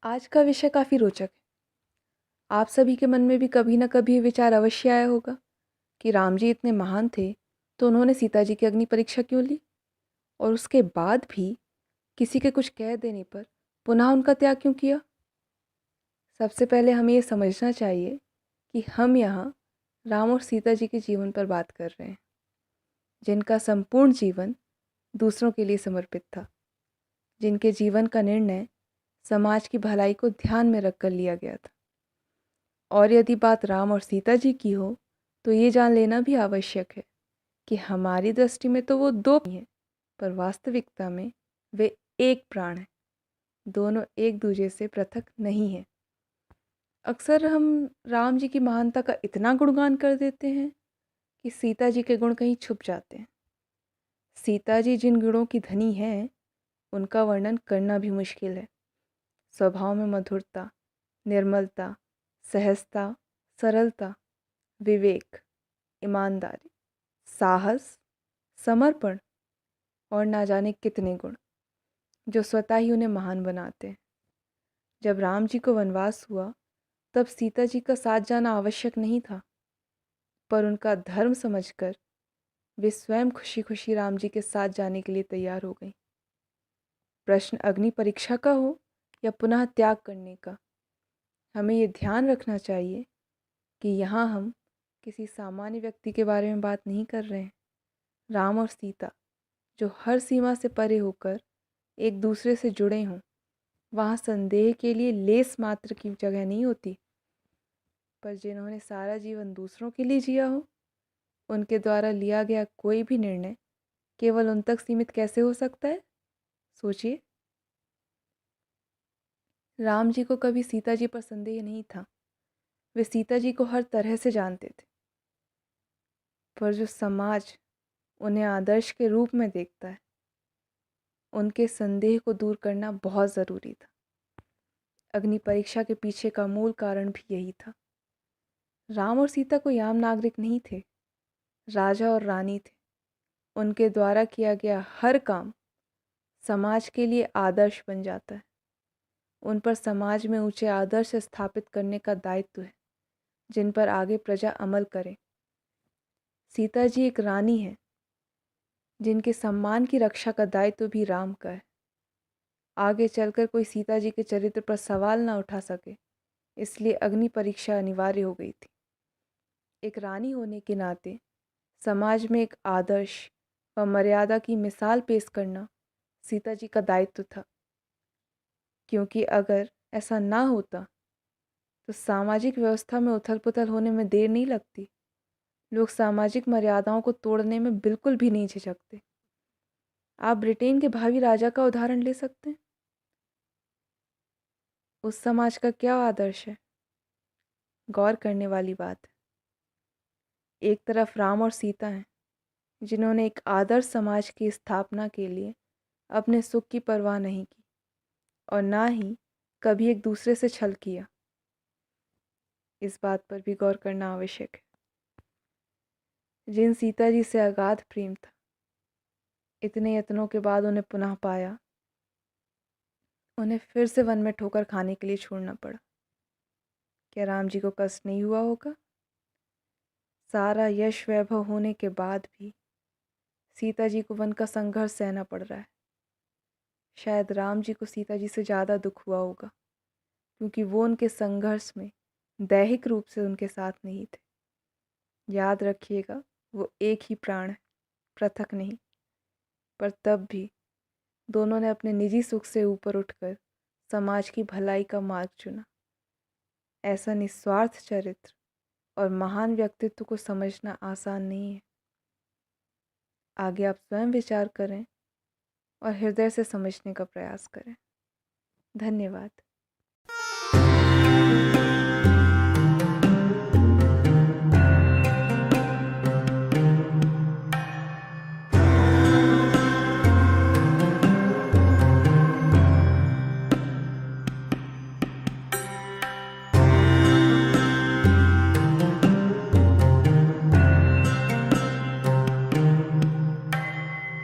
आज का विषय काफ़ी रोचक है। आप सभी के मन में भी कभी न कभी ये विचार अवश्य आया होगा कि राम जी इतने महान थे, तो उन्होंने सीता जी की अग्नि परीक्षा क्यों ली? और उसके बाद भी किसी के कुछ कह देने पर पुनः उनका त्याग क्यों किया? सबसे पहले हमें ये समझना चाहिए कि हम यहाँ राम और सीता जी के जीवन पर बात कर रहे हैं, जिनका संपूर्ण जीवन दूसरों के लिए समर्पित था, जिनके जीवन का निर्णय समाज की भलाई को ध्यान में रखकर लिया गया था। और यदि बात राम और सीता जी की हो, तो ये जान लेना भी आवश्यक है कि हमारी दृष्टि में तो वो दो हैं, पर वास्तविकता में वे एक प्राण हैं। दोनों एक दूसरे से पृथक नहीं हैं। अक्सर हम राम जी की महानता का इतना गुणगान कर देते हैं कि सीता जी के गुण कहीं छुप जाते हैं। सीता जी जिन गुणों की धनी हैं, उनका वर्णन करना भी मुश्किल है। स्वभाव में मधुरता, निर्मलता, सहजता, सरलता, विवेक, ईमानदारी, साहस, समर्पण और ना जाने कितने गुण जो स्वतः ही उन्हें महान बनाते हैं। जब राम जी को वनवास हुआ, तब सीता जी का साथ जाना आवश्यक नहीं था, पर उनका धर्म समझकर वे स्वयं खुशी खुशी राम जी के साथ जाने के लिए तैयार हो गई। प्रश्न अग्नि परीक्षा का हो या पुनः त्याग करने का, हमें ये ध्यान रखना चाहिए कि यहाँ हम किसी सामान्य व्यक्ति के बारे में बात नहीं कर रहे हैं। राम और सीता जो हर सीमा से परे होकर एक दूसरे से जुड़े हों, वहाँ संदेह के लिए लेस मात्र की जगह नहीं होती। पर जिन्होंने सारा जीवन दूसरों के लिए जिया हो, उनके द्वारा लिया गया कोई भी निर्णय केवल उन तक सीमित कैसे हो सकता है? सोचिए। राम जी को कभी सीता जी पर संदेह नहीं था। वे सीता जी को हर तरह से जानते थे, पर जो समाज उन्हें आदर्श के रूप में देखता है, उनके संदेह को दूर करना बहुत ज़रूरी था। अग्नि परीक्षा के पीछे का मूल कारण भी यही था। राम और सीता कोई आम नागरिक नहीं थे, राजा और रानी थे। उनके द्वारा किया गया हर काम समाज के लिए आदर्श बन जाता है। उन पर समाज में ऊंचे आदर्श स्थापित करने का दायित्व है, जिन पर आगे प्रजा अमल करे। सीता जी एक रानी है, जिनके सम्मान की रक्षा का दायित्व भी राम का है। आगे चलकर कोई सीता जी के चरित्र पर सवाल ना उठा सके, इसलिए अग्नि परीक्षा अनिवार्य हो गई थी। एक रानी होने के नाते समाज में एक आदर्श व मर्यादा की मिसाल पेश करना सीता जी का दायित्व था, क्योंकि अगर ऐसा ना होता तो सामाजिक व्यवस्था में उथल पुथल होने में देर नहीं लगती। लोग सामाजिक मर्यादाओं को तोड़ने में बिल्कुल भी नहीं झिझकते। आप ब्रिटेन के भावी राजा का उदाहरण ले सकते हैं। उस समाज का क्या आदर्श है? गौर करने वाली बात है। एक तरफ राम और सीता हैं, जिन्होंने एक आदर्श समाज की स्थापना के लिए अपने सुख की परवाह नहीं की और ना ही कभी एक दूसरे से छल किया। इस बात पर भी गौर करना आवश्यक है। जिन सीता जी से अगाध प्रेम था, इतने यत्नों के बाद उन्हें पुनः पाया, उन्हें फिर से वन में ठोकर खाने के लिए छोड़ना पड़ा। क्या राम जी को कष्ट नहीं हुआ होगा? सारा यश वैभव होने के बाद भी सीता जी को वन का संघर्ष सहना पड़ रहा है। शायद राम जी को सीता जी से ज़्यादा दुख हुआ होगा, क्योंकि वो उनके संघर्ष में दैहिक रूप से उनके साथ नहीं थे। याद रखिएगा, वो एक ही प्राण है, पृथक नहीं। पर तब भी दोनों ने अपने निजी सुख से ऊपर उठकर समाज की भलाई का मार्ग चुना। ऐसा निस्वार्थ चरित्र और महान व्यक्तित्व को समझना आसान नहीं है। आगे आप स्वयं विचार करें और हृदय से समझने का प्रयास करें। धन्यवाद।